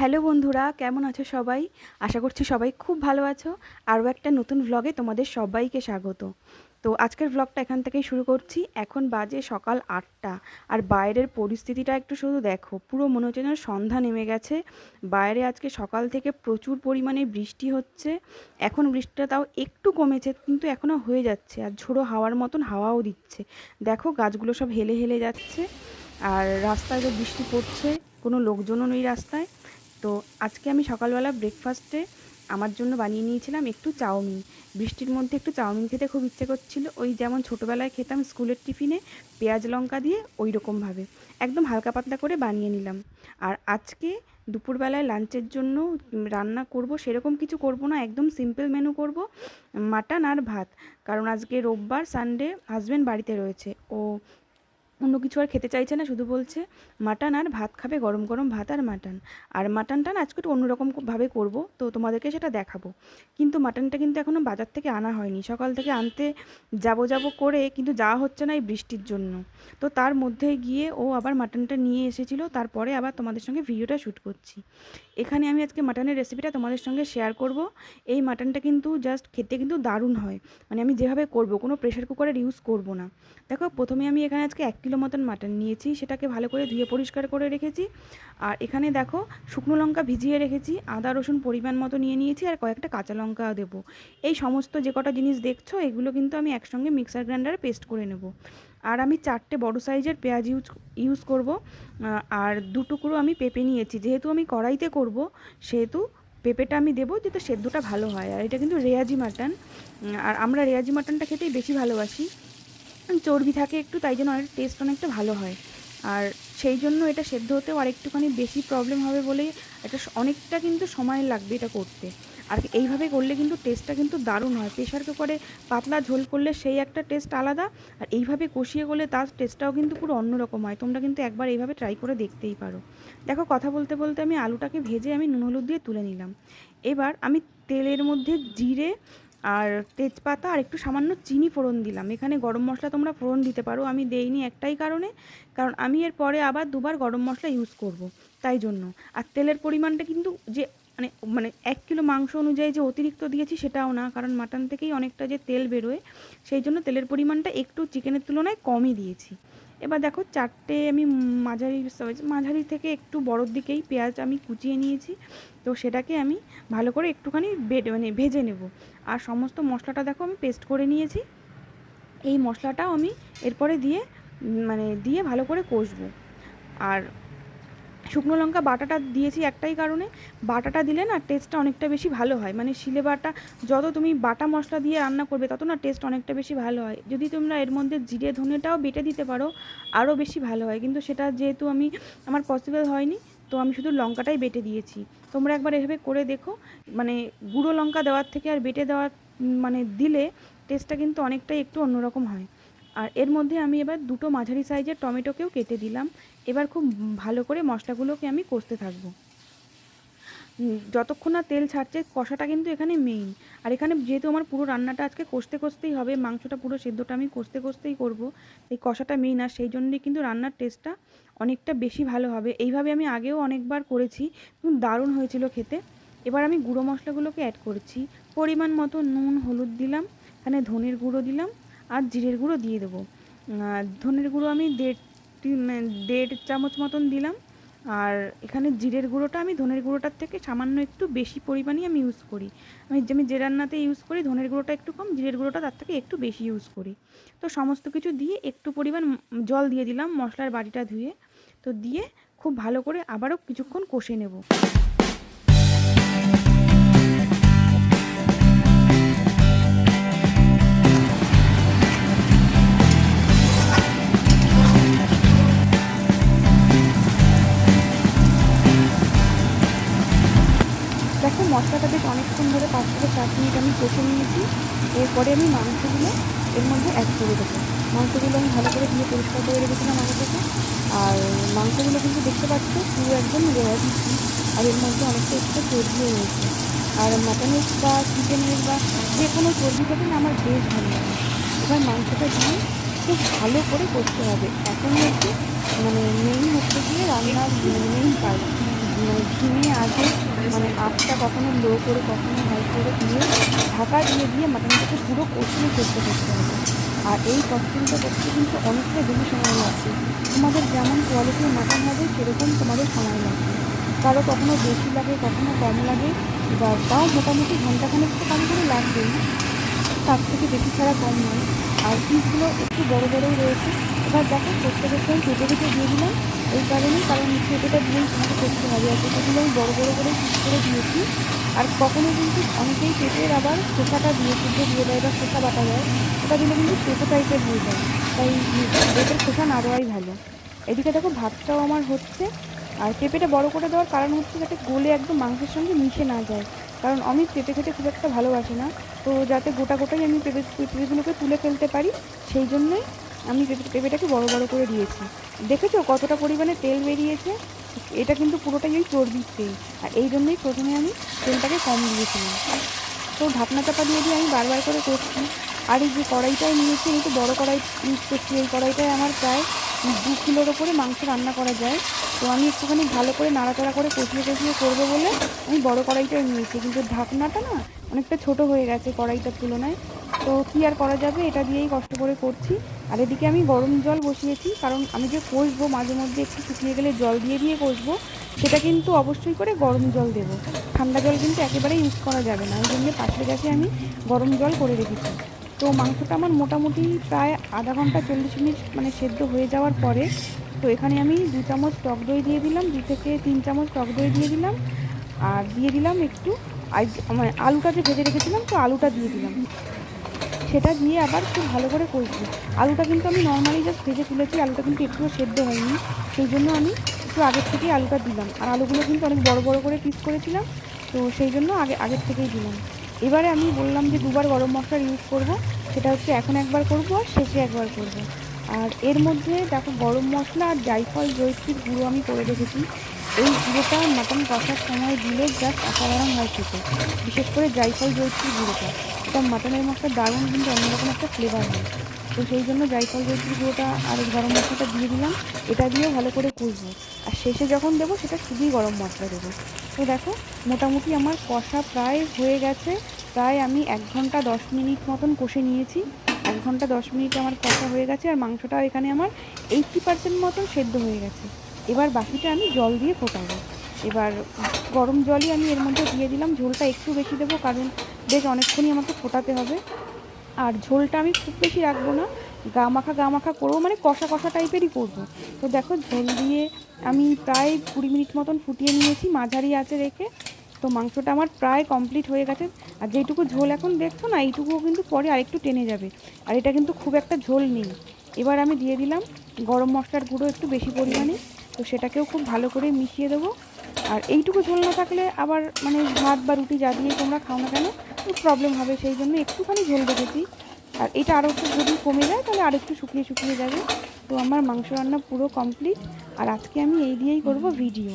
Hello বন্ধুরা, কেমন আছো সবাই? আশা করছি সবাই খুব ভালো আছো। আরও একটা নতুন ভ্লগে তোমাদের সবাইকে স্বাগত। তো আজকের ভ্লগটা এখান থেকেই শুরু করছি। এখন বাজে সকাল ৮টা, আর বাইরের পরিস্থিতিটা একটু শুধু দেখো, পুরো মনে হচ্ছে যেন সন্ধ্যা নেমে গেছে। বাইরে আজকে সকাল থেকে প্রচুর পরিমাণে বৃষ্টি হচ্ছে। এখন বৃষ্টিটা তাও একটু কমেছে, কিন্তু এখনও হয়ে যাচ্ছে, আর ঝোড়ো হাওয়ার মতন হাওয়াও দিচ্ছে। দেখো গাছগুলো সব হেলে হেলে যাচ্ছে, আর রাস্তায় তো বৃষ্টি পড়ছে, কোনো লোকজনও নেই রাস্তায়। তো আজকে আমি সকালবেলা ব্রেকফাস্টে আমার জন্য বানিয়ে নিয়েছিলাম একটু চাউমিন। বৃষ্টির মধ্যে একটু চাউমিন খেতে খুব ইচ্ছে করছিল, ওই যেমন ছোটোবেলায় খেতাম স্কুলের টিফিনে পেঁয়াজ লঙ্কা দিয়ে, ওই রকমভাবে একদম হালকা পাতলা করে বানিয়ে নিলাম। আর আজকে দুপুরবেলায় লাঞ্চের জন্য রান্না করব সেরকম কিছু করব না, একদম সিম্পল মেনু করব, মাটন আর ভাত। কারণ আজকে রোববার, সানডে, হাজব্যান্ড বাড়িতে রয়েছে, ও অন্য কিছু আর খেতে চাইছে না, শুধু বলছে মাটন আর ভাত খাবে, গরম গরম ভাত আর মাটন। আর মাটনটা না আজকে একটু অন্যরকমভাবে করব, তো তোমাদেরকে সেটা দেখাবো। কিন্তু মাটনটা কিন্তু এখনও বাজার থেকে আনা হয়নি, সকাল থেকে আনতে যাব করে কিন্তু যাওয়া হচ্ছে না এই বৃষ্টির জন্য। তো তার মধ্যে গিয়ে ও আবার মাটনটা নিয়ে এসেছিলো, তারপরে আবার তোমাদের সঙ্গে ভিডিওটা শ্যুট করছি। এখানে আমি আজকে মাটনের রেসিপিটা তোমাদের সঙ্গে শেয়ার করব। এই মাটনটা কিন্তু জাস্ট খেতে কিন্তু দারুণ হয়, মানে আমি যেভাবে করব কোনো প্রেশার কুকারের ইউজ করব না। দেখো প্রথমে আমি এখানে আজকে 1 কিলো মতন মাটন নিয়েছি, সেটাকে ভালো করে ধুয়ে পরিষ্কার করে রেখেছি। আর এখানে দেখো শুকনো লঙ্কা ভিজিয়ে রেখেছি, আদা রসুন পরিমাণ মতো নিয়ে নিয়েছি, আর কয়েকটা কাঁচা লঙ্কা দেবো। এই সমস্ত যে কটা জিনিস দেখছো এগুলো কিন্তু আমি একসঙ্গে মিক্সার গ্রাইন্ডারে পেস্ট করে নেব। আর আমি 4টে বড় সাইজের পেঁয়াজ ইউজ করব। আর 2 টুকরো আমি পেঁপে নিয়েছি, যেহেতু আমি কড়াইতে করব সেহেতু পেঁপেটা আমি দেবো যাতে সেদ্ধটা ভালো হয়। আর এটা কিন্তু রেয়াজি মাটন, আর আমরা রেয়াজি মাটনটা খেতেই বেশি ভালোবাসি, চর্বি থাকে একটু, তাই জন্য অনেক টেস্ট অনেকটা ভালো হয়। আর সেই জন্য এটা সেদ্ধ হতেও আর একটুখানি বেশি প্রবলেম হবে বলেই এটা অনেকটা কিন্তু সময় লাগবে এটা করতে। আর এইভাবে করলে কিন্তু টেস্টটা কিন্তু দারুণ হয়। প্রেশার কুকারে পাতলা ঝোল করলে সেই একটা টেস্ট আলাদা, আর এইভাবে কষিয়ে করলে তার টেস্টটাও কিন্তু পুরো অন্যরকম হয়। তোমরা কিন্তু একবার এইভাবে ট্রাই করে দেখতেই পারো। দেখো কথা বলতে বলতে আমি আলুটাকে ভেজে আমি নুন হলুদ দিয়ে তুলে নিলাম। এবার আমি তেলের মধ্যে জিরে আর তেজপাতা আর একটু সামান্য চিনি ফোড়ন দিলাম। এখানে গরম মশলা তোমরা ফোড়ন দিতে পারো, আমি দেইনি একটাই কারণে, কারণ আমি এর পরে আবার 2বার গরম মশলা ইউজ করব, তাই জন্য। আর তেলের পরিমাণটা কিন্তু যে মানে মানে 1 কিলো মাংস অনুযায়ী যে অতিরিক্ত দিয়েছি সেটাও না, কারণ মাটন থেকেই অনেকটা যে তেল বেরোয়, সেই জন্য তেলের পরিমাণটা একটু চিকেনের তুলনায় কমই দিয়েছি। এবার দেখো 4টে আমি মাঝারি থেকে একটু বড়োর দিকেই পেঁয়াজ আমি কুচিয়ে নিয়েছি, তো সেটাকে আমি ভালো করে একটুখানি ভেজে নেব। আর সমস্ত মশলাটা দেখো আমি পেস্ট করে নিয়েছি, এই মশলাটাও আমি এরপরে দিয়ে ভালো করে কষবো। আর শুকনো লঙ্কা বাটাটা দিয়েছি একটাই কারণে, বাটাটা দিলে না টেস্টটা অনেকটা বেশি ভালো হয়, মানে শিলে বাটা, যত তুমি বাটা মশলা দিয়ে রান্না করবে তত না টেস্ট অনেকটা বেশি ভালো হয়। যদি তোমরা এর মধ্যে জিরে ধনেটাও বেটে দিতে পারো আরও বেশি ভালো হয়, কিন্তু সেটা যেহেতু আমার পসিবল হয়নি, তো আমি শুধু লঙ্কাটাই বেটে দিয়েছি। তোমরা একবার এভাবে করে দেখো, মানে গুঁড়ো লঙ্কা দেওয়ার থেকে আর বেটে দেওয়ার দিলে টেস্টটা কিন্তু অনেকটাই একটু অন্যরকম হয়। আর এর মধ্যে আমি এবার 2টো মাঝারি সাইজের টমেটোকেও কেটে দিলাম। এবার খুব ভালো করে মশলাগুলোকে আমি কষতে থাকবো, যতক্ষণ না তেল ছাড়ছে। কষাটা কিন্তু এখানে মেইন। আর এখানে যেহেতু আমার পুরো রান্নাটা আজকে কষতেই হবে, মাংসটা পুরো সেদ্ধটা আমি কষতেই করব, এই কষাটা মেইন। আর সেই জন্যই কিন্তু রান্নার টেস্টটা অনেকটা বেশি ভালো হবে। এইভাবে আমি আগেও অনেকবার করেছি, কিন্তু দারুণ হয়েছিল খেতে। এবার আমি গুঁড়ো মশলাগুলোকে অ্যাড করছি, পরিমাণ মতো নুন হলুদ দিলাম, এখানে ধনের গুঁড়ো দিলাম, আর জিরের গুঁড়ো দিয়ে দেবো। ধনের গুঁড়ো আমি 1.5 চামচ মতন দিলাম। আর এখানে জিরের গুঁড়োটা আমি ধনের গুঁড়োটার থেকে সামান্য একটু বেশি পরিমাণই আমি ইউজ করি। আমি যে রান্নাতে ইউজ করি ধনের গুঁড়োটা একটু কম, জিরের গুঁড়োটা তার থেকে একটু বেশি ইউজ করি। তো সমস্ত কিছু দিয়ে একটু পরিমাণ জল দিয়ে দিলাম মশলার বাটিটা ধুয়ে, তো দিয়ে খুব ভালো করে আবারও কিছুক্ষণ কষে নেব। দেখো মশলাটা বেশ অনেকক্ষণ ধরে 5 থেকে 7 মিনিট আমি কষে নিয়েছি। এরপরে আমি মাংসগুলো এর মধ্যে অ্যাড করে দেবো। মাংসগুলো আমি ভালো করে ধুয়ে পরিষ্কার করে রেখেছিলাম আগে থেকে। আর মাংসগুলো কিন্তু দেখতে পাচ্ছ পুরো একদম রেয়াজি, আর এর মধ্যে অনেকটা এক্সট্রা চর্বিও রয়েছে। আর মাটনের বা চিকেনের বা যে কোনো চর্বি থেকে না আমার বেশ ভালো লাগে। এবার মাংসটা দিয়ে খুব ভালো করে কষতে হবে। এখন হচ্ছে মেইন হচ্ছে গিয়ে রান্নার মেইন কাজ, ধিমে আঁচে আঁচটা কখনো লো করে কখনো হাই করে দিয়ে ঢাকা দিয়ে দিয়ে মাটনটাকে পুরো কষিয়ে সেদ্ধ করতে হবে। আর এই প্রসেসিংটা করতে কিন্তু অনেকটা বেশি সময় লাগছে। তোমাদের যেমন কোয়ালিটির মাটন হবে সেরকম তোমাদের সময় লাগবে, কারো কখনো বেশি লাগে কখনো কম লাগে। এবার তাও মোটামুটি ঘন্টাখানেক তো কম করে লাগবেই, তার থেকে বেশি ছাড়া কম নয়। আর পিসগুলো একটু বড় বড়ই রয়েছে। এবার দেখো করতে করতে আমি কেটে কেটে দিয়ে দিলাম, এই কারণেই কারণ পেঁপেটা দিয়েই তোমাকে করতে হবে। আর পেঁপেগুলো আমি বড় বড় করে পিস করে দিয়েছি। আর কখনো কিন্তু অনেকেই পেঁপের আবার খোসাটা দিয়ে সিদ্ধ দিয়ে দেয় বা খোসা বাটা দেয়, ওটা দিলে কিন্তু পেঁপে টাইপের হয়ে যায়, তাই পেঁপের খোসা না দেওয়াই ভালো। এদিকে দেখো ভাতটাও আমার হচ্ছে। আর পেঁপেটা বড় করে দেওয়ার কারণ হচ্ছে যাতে গলে একদম মাংসের সঙ্গে মিশে না যায়, কারণ আমি পেঁপে খেতে খুব একটা ভালোবাসি না। তো যাতে গোটা গোটাই আমি পেঁপেগুলোকে তুলে ফেলতে পারি, সেই জন্যই আমি পেঁপেটাকে বড় বড় করে দিয়েছি। দেখেছো কতটা পরিমাণে তেল বেরিয়েছে? এটা কিন্তু পুরোটাই ওই চর্বির তেল, আর এই জন্যই প্রথমে আমি তেলটাকে কম দিয়েছিলাম। তো ঢাকনা চাপা দিয়ে দিয়ে আমি বারবার করে করছি। আর এই যে কড়াইটাই নিয়েছি, আমি তো বড়ো কড়াই ইউজ করছি। এই কড়াইটায় আমার প্রায় 2 কিলোর ওপরে মাংস রান্না করা যায়। তো আমি একটুখানি ভালো করে নাড়াচাড়া করে কষিয়ে কষিয়ে করবো বলে আমি বড় কড়াইটাই নিয়েছি, কিন্তু ঢাকনাটা না অনেকটা ছোট হয়ে গেছে কড়াইটার তুলনায়। তো কী আর করা যাবে, এটা দিয়েই কষ্ট করে করছি। আর এদিকে আমি গরম জল বসিয়েছি, কারণ আমি যে কষবো মাঝে মধ্যে একটু শুকিয়ে গেলে জল দিয়ে দিয়ে কষবো, সেটা কিন্তু অবশ্যই করে গরম জল দেবো। ঠান্ডা জল কিন্তু একেবারেই ইউজ করা যাবে না, ওই জন্য পাশের গ্যাসে আমি গরম জল করে রেখেছি। তো মাংসটা আমার মোটামুটি প্রায় আধা ঘন্টা 40 মিনিট মানে সেদ্ধ হয়ে যাওয়ার পরে, তো এখানে আমি 2 চামচ টক দই দিয়ে দিলাম, 2 থেকে 3 চামচ টক দই দিয়ে দিলাম। আর দিয়ে দিলাম একটু মানে আলুটা যে ভেজে রেখেছিলাম, তো আলুটা দিয়ে দিলাম। সেটা দিয়ে আবার খুব ভালো করে কষবো। আলুটা কিন্তু আমি নর্মালি জাস্ট ভেজে তুলেছি, আলুটা কিন্তু একটুও সেদ্ধ হয়নি, সেই জন্য আমি একটু আগের থেকেই আলুটা দিলাম। আর আলুগুলো কিন্তু অনেক বড় বড় করে পিস করেছিলাম, তো সেই জন্য আগের থেকেই দিলাম। এবারে আমি বললাম যে 2বার গরম মশলার ইউজ করব, সেটা হচ্ছে এখন একবার করব আর শেষে একবার করব। আর এর মধ্যে দেখো গরম মশলা আর জায়ফল জয়িত্রীর গুঁড়ো আমি করে রেখেছি। এই গুঁড়োটা মাটন কষার সময় দিলে জাস্ট অসাধারণ হয় খেতে, বিশেষ করে জায়ফল জয়িত্রীর গুঁড়োটা। এটা মাটনের মশলা দারুণ কিন্তু অন্যরকম একটা ফ্লেভার হয়। তো সেই জন্য জায়ফল জয়িত্রীর গুঁড়োটা আর গরম মশলাটা দিয়ে দিলাম, এটা দিয়েও ভালো করে কষবো। আর শেষে যখন দেবো সেটা শুধুই গরম মশলা দেবো। তো দেখো মোটামুটি আমার কষা প্রায় হয়ে গেছে। প্রায় আমি 1 ঘন্টা 10 মিনিট মতন কষে নিয়েছি। 1 ঘন্টা 10 মিনিট আমার কষা হয়ে গেছে, আর মাংসটা এখানে আমার 80% মতন সেদ্ধ হয়ে গেছে। এবার বাকিটা আমি জল দিয়ে ফোটাবো। এবার গরম জলই আমি এর মধ্যে দিয়ে দিলাম, ঝোলটা একটু বেশি দেবো কারণ বেশ অনেকক্ষণই আমাকে ফোটাতে হবে। আর ঝোলটা আমি খুব বেশি রাখবো না, গা মাখা করবো, মানে কষা কষা টাইপেরই করবো। তো দেখো ঝোল দিয়ে আমি প্রায় 20 মিনিট মতন ফুটিয়ে নিয়েছি মাঝারি আঁচে রেখে। তো মাংসটা আমার প্রায় কমপ্লিট হয়ে গেছে। আর যেইটুকু ঝোল এখন দেখছো না, এইটুকুও কিন্তু পরে আরেকটু টেনে যাবে। আর এটা কিন্তু খুব একটা ঝোল নেই। এবার আমি দিয়ে দিলাম গরম মশলার গুঁড়ো একটু বেশি পরিমাণে, তো সেটাকেও খুব ভালো করে মিশিয়ে দেবো। আর এইটুকু ঝোল না থাকলে আবার মানে ভাত বা রুটি যা দিয়ে তোমরা খাও না কেন প্রবলেম হবে, সেই জন্য একটুখানি ঝোল রেখেছি। আর এটা আরও একটু যদি কমে যায় তাহলে আর একটু শুকিয়ে শুকিয়ে যাবে। তো আমার মাংস রান্না পুরো কমপ্লিট, আর আজকে আমি এই দিয়েই করব ভিডিও।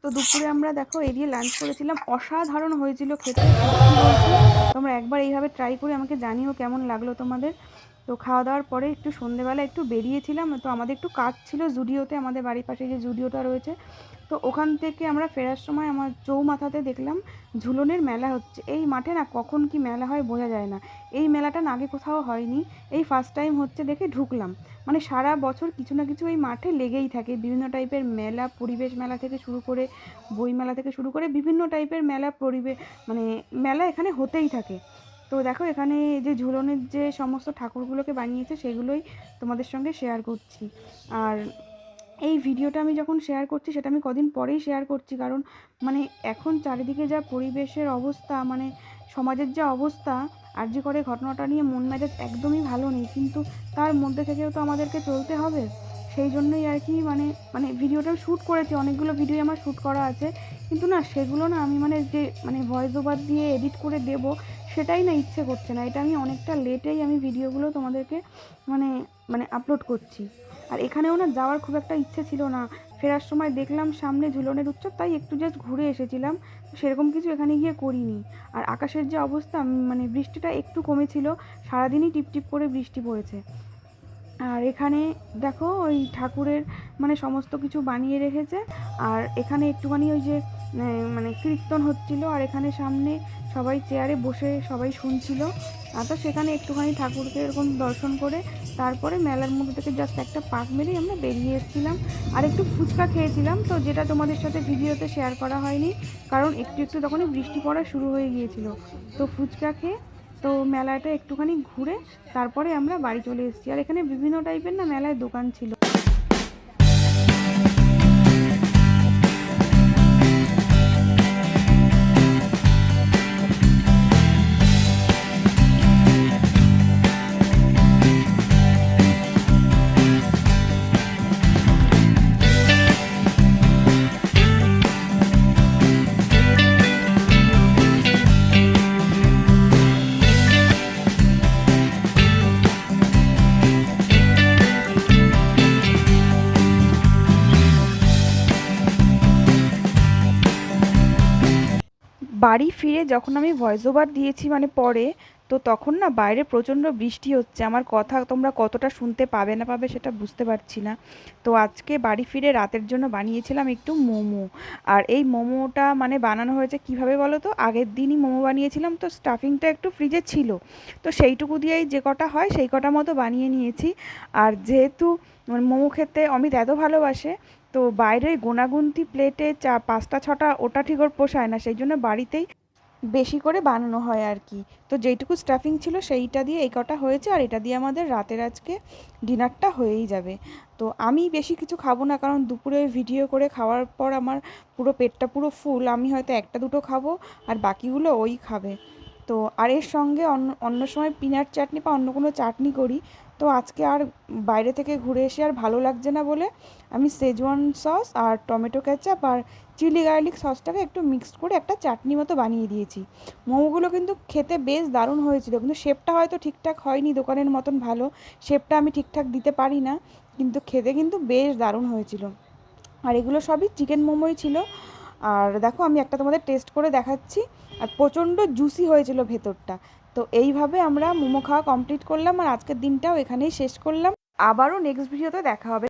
তো দুপুরে আমরা দেখো এই দিয়ে লাঞ্চ করেছিলাম, অসাধারণ হয়েছিল খেতে, সত্যি বলছি। তোমরা একবার এইভাবে ট্রাই করে আমাকে জানিও কেমন লাগলো তোমাদের। তো খাওয়া দাওয়ার পরে একটু সন্ধেবেলা একটু বেরিয়েছিলাম, তো আমাদের একটু কাজ ছিল জুডিওতে, আমাদের বাড়ির পাশে যে জুডিওটা রয়েছে। তো ওখান থেকে আমরা ফেরার সময় আমার চৌমাথাতে দেখলাম ঝুলনের মেলা হচ্ছে। এই মাঠে না কখন কি মেলা হয় বোঝা যায় না। এই মেলাটা না আগে কোথাও হয়নি, এই ফার্স্ট টাইম হচ্ছে দেখে ঢুকলাম। মানে সারা বছর কিছু না কিছু এই মাঠে লেগেই থাকে, বিভিন্ন টাইপের মেলা, পরিবেশ মেলা থেকে শুরু করে বই মেলা থেকে শুরু করে বিভিন্ন টাইপের মেলা মানে মেলা এখানে হতেই থাকে। তো দেখো এখানে যে ঝুলনের যে সমস্ত ঠাকুরগুলোকে বানিয়েছে সেগুলোই তোমাদের সঙ্গে শেয়ার করছি। আর এই ভিডিওটা আমি যখন শেয়ার করছি সেটা আমি কদিন পরেই শেয়ার করছি, কারণ মানে এখন চারিদিকে যা পরিবেশের অবস্থা, মানে সমাজের যা অবস্থা, আরজি করে ঘটনাটা নিয়ে মন মেজাজ একদমই ভালো নেই, কিন্তু তার মধ্যে থেকেও তো আমাদেরকে চলতে হবে। সেই জন্যই আর কি মানে মানে ভিডিওটা শ্যুট করেছি, অনেকগুলো ভিডিও আমার শ্যুট করা আছে, কিন্তু না সেগুলো না আমি মানে যে মানে ভয়েস ওভার দিয়ে এডিট করে দেব সেটাই না ইচ্ছে করছে না। এটা আমি অনেকটা লেটেই আমি ভিডিওগুলো তোমাদেরকে মানে মানে আপলোড করছি। আর এখানেও না যাওয়ার খুব একটা ইচ্ছে ছিল না, ফেরার সময় দেখলাম সামনে ঝুলনের উৎসব, তাই একটু জাস্ট ঘুরে এসেছিলাম, সেরকম কিছু এখানে গিয়ে করিনি। আর আকাশের যে অবস্থা মানে বৃষ্টিটা একটু কমেছিল, সারাদিনই টিপটিপ করে বৃষ্টি পড়েছে। আর এখানে দেখো ওই ঠাকুরের মানে সমস্ত কিছু বানিয়ে রেখেছে, আর এখানে একটুখানি ওই যে মানে কীর্তন হচ্ছিল, আর এখানে সামনে সবাই চেয়ারে বসে সবাই শুনছিল। তো সেখানে একটুখানি ঠাকুরকে এরকম দর্শন করে তারপরে মেলার মধ্যে থেকে জাস্ট একটা পাক মেরেই আমরা বেরিয়ে এসেছিলাম। আর একটু ফুচকা খেয়েছিলাম, তো যেটা তোমাদের সাথে ভিডিওতে শেয়ার করা হয়নি, কারণ একটু একটু তখনই বৃষ্টি পড়া শুরু হয়ে গিয়েছিল। তো ফুচকা খেয়ে তো মেলাটা একটুখানি ঘুরে তারপরে আমরা বাড়ি চলে এসেছি। আর এখানে বিভিন্ন টাইপের না মেলায় দোকান ছিল। বাড়ি ফিরে যখন আমি ভয়েস ওভার দিয়েছি মানে পরে, তো তখন না বাইরে প্রচণ্ড বৃষ্টি হচ্ছে, আমার কথা তোমরা কতটা শুনতে পাবে না পাবে সেটা বুঝতে পারছি না। তো আজকে বাড়ি ফিরে রাতের জন্য বানিয়েছিলাম একটু মোমো। আর এই মোমোটা মানে বানানো হয়েছে কিভাবে বলো তো, আগের দিনই মোমো বানিয়েছিলাম, তো স্টাফিংটা একটু ফ্রিজে ছিল, তো সেইটুকু দিয়েই যে কটা হয় সেই কটা মতো বানিয়ে নিয়েছি। আর যেহেতু মোমো খেতে অমিত এত ভালোবাসে, তো বাইরে গোনাগুনতি প্লেটে 5টা 6টা ওটা ঠিক ওর পোষায় না, সেই জন্য বাড়িতেই বেশি করে বানানো হয় আর কি। তো যেইটুকু স্টাফিং ছিল সেইটা দিয়ে এই কটা হয়েছে, আর এটা দিয়ে আমাদের রাতের আজকে ডিনারটা হয়েই যাবে। তো আমি বেশি কিছু খাবো না, কারণ দুপুরে ভিডিও করে খাওয়ার পর আমার পুরো পেটটা পুরো ফুল, আমি হয়তো একটা দুটো খাবো আর বাকিগুলো ওই খাবে। তো আর এর সঙ্গে অন্য অন্য সময় পিনাট চাটনি বা অন্য কোনো চাটনি করি, তো আজকে আর বাইরে থেকে ঘুরে এসে আর ভালো লাগছে না বলে আমি শেজওয়ান সস আর টমেটো কেচাপ আর চিলি গার্লিক সসটাকে একটু মিক্সড করে একটা চাটনি মতো বানিয়ে দিয়েছি। মোমোগুলো কিন্তু খেতে বেশ দারুণ হয়েছিল, কিন্তু শেপটা হয়তো ঠিকঠাক হয়নি দোকানের মতন ভালো, শেপটা আমি ঠিকঠাক দিতে পারি না, কিন্তু খেতে কিন্তু বেশ দারুণ হয়েছিল। আর এগুলো সবই চিকেন মোমোই ছিল। আর দেখো আমি একটা তোমাদের টেস্ট করে দেখাচ্ছি, আর প্রচণ্ড জুসি হয়েছিল ভেতরটা। তো এইভাবে আমরা মোমো খাওয়া কমপ্লিট করলাম, আর আজকের দিনটাও এখানেই শেষ করলাম। আবারও নেক্সট ভিডিওতে দেখা হবে।